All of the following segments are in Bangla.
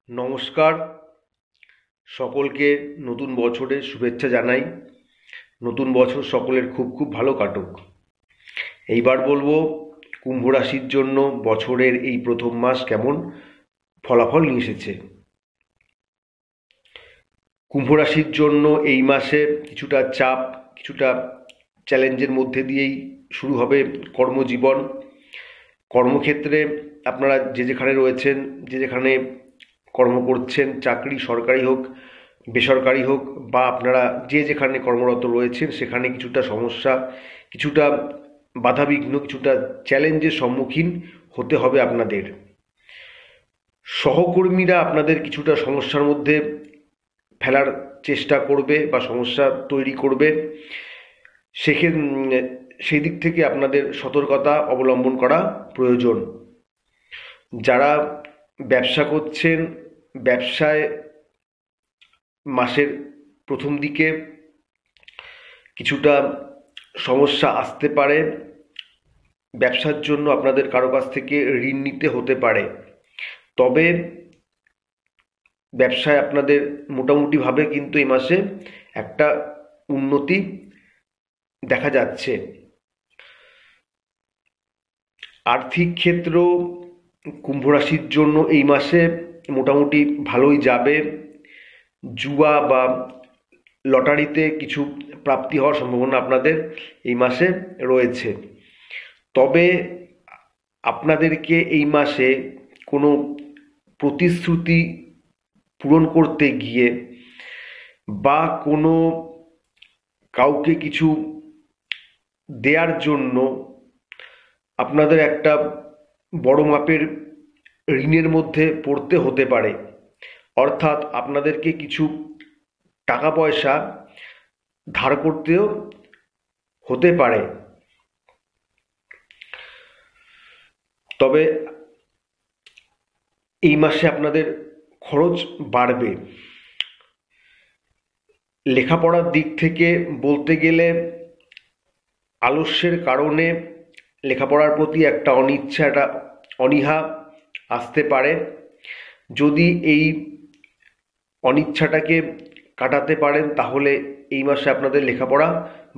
নমস্কার, সকলকে নতুন বছরের শুভেচ্ছা জানাই। নতুন বছর সকলের খুব খুব ভালো কাটুক। এইবার বলবো কুম্ভ রাশির জন্য বছরের এই প্রথম মাস কেমন ফলাফল নিয়ে এসেছে। কুম্ভ রাশির জন্য এই মাসে কিছুটা চাপ, কিছুটা চ্যালেঞ্জের মধ্যে দিয়েই শুরু হবে কর্মজীবন। কর্মক্ষেত্রে আপনারা যে যেখানে রয়েছেন, যে যেখানে কর্ম করছেন, চাকরি সরকারি হোক বেসরকারি হোক, বা আপনারা যে যেখানে কর্মরত রয়েছেন সেখানে কিছুটা সমস্যা, কিছুটা বাধাবিঘ্ন, কিছুটা চ্যালেঞ্জের সম্মুখীন হতে হবে আপনাদের। সহকর্মীরা আপনাদের কিছুটা সমস্যার মধ্যে ফেলার চেষ্টা করবে বা সমস্যা তৈরি করবে। সেই দিক থেকে আপনাদের সতর্কতা অবলম্বন করা প্রয়োজন। যারা ব্যবসা করছেন, ব্যবসায় মাসের প্রথম দিকে কিছুটা সমস্যা আসতে পারে। ব্যবসার জন্য আপনাদের কারো কাছ থেকে ঋণ নিতে হতে পারে, তবে ব্যবসায় আপনাদের মোটামুটিভাবে কিন্তু এই মাসে একটা উন্নতি দেখা যাচ্ছে। আর্থিক ক্ষেত্র কুম্ভ রাশির জন্য এই মাসে মোটামুটি ভালোই যাবে। জুয়া বা লটারিতে কিছু প্রাপ্তি হওয়ার সম্ভাবনা আপনাদের এই মাসে রয়েছে। তবে আপনাদেরকে এই মাসে কোনো প্রতিশ্রুতি পূরণ করতে গিয়ে বা কোনো কাউকে কিছু দেওয়ার জন্য আপনাদের একটা বড় মাপের ঋণের মধ্যে পড়তে হতে পারে। অর্থাৎ আপনাদেরকে কিছু টাকা পয়সা ধার করতেও হতে পারে। তবে এই মাসে আপনাদের খরচ বাড়বে। লেখাপড়ার দিক থেকে বলতে গেলে আলস্যের কারণে লেখাপড়ার প্রতি একটা অনিচ্ছা, একটা অনীহা আসতে পারে। যদি এই অনিচ্ছাটাকে কাটাতে পারেন তাহলে এই মাসে আপনাদের লেখাপড়া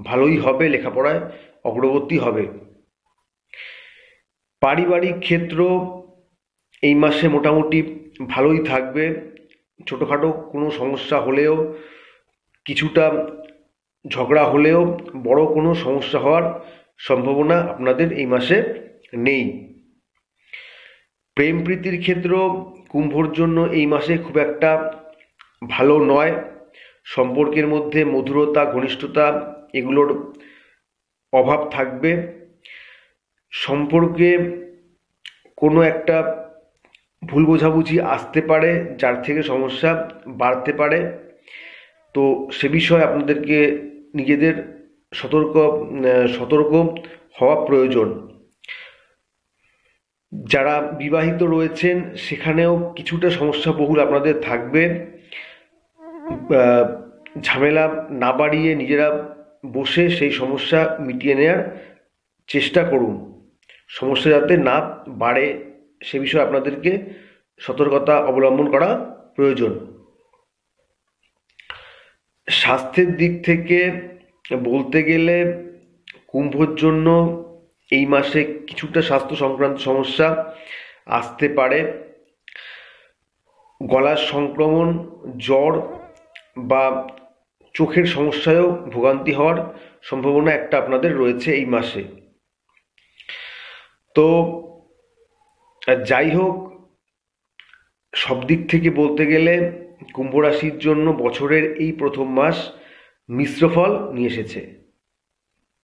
ভালোই হবে, লেখাপড়ায় অগ্রগতি হবে। পারিবারিক ক্ষেত্র এই মাসে মোটামুটি ভালোই থাকবে। ছোটোখাটো কোনো সমস্যা হলেও, কিছুটা ঝগড়া হলেও বড় কোনো সমস্যা হওয়ার সম্ভাবনা আপনাদের এই মাসে নেই। প্রেম প্রীতির ক্ষেত্র কুম্ভর জন্য এই মাসে খুব একটা ভালো নয়। সম্পর্কের মধ্যে মধুরতা, ঘনিষ্ঠতা এগুলোর অভাব থাকবে। সম্পর্কে কোনো একটা ভুল বোঝাবুঝি আসতে পারে, যার থেকে সমস্যা বাড়তে পারে। তো সে বিষয়ে আপনাদেরকে নিজেদের সতর্ক হওয়া প্রয়োজন। যারা বিবাহিত রয়েছেন সেখানেও কিছুটা সমস্যা বহুল আপনাদের থাকবে। ঝামেলা না বাড়িয়ে নিজেরা বসে সেই সমস্যা মিটিয়ে নেওয়ার চেষ্টা করুন। সমস্যা যাতে না বাড়ে সে বিষয়ে আপনাদেরকে সতর্কতা অবলম্বন করা প্রয়োজন। স্বাস্থ্যের দিক থেকে বলতে গেলে কুম্ভর জন্য এই মাসে কিছুটা স্বাস্থ্য সংক্রান্ত সমস্যা আসতে পারে। গলার সংক্রমণ, জ্বর বা চোখের সমস্যায়ও ভোগান্তি হওয়ার সম্ভাবনা একটা আপনাদের রয়েছে এই মাসে। তো যাই হোক, সব দিক থেকে বলতে গেলে কুম্ভ রাশির জন্য বছরের এই প্রথম মাস মিশ্র ফল নিয়ে এসেছে।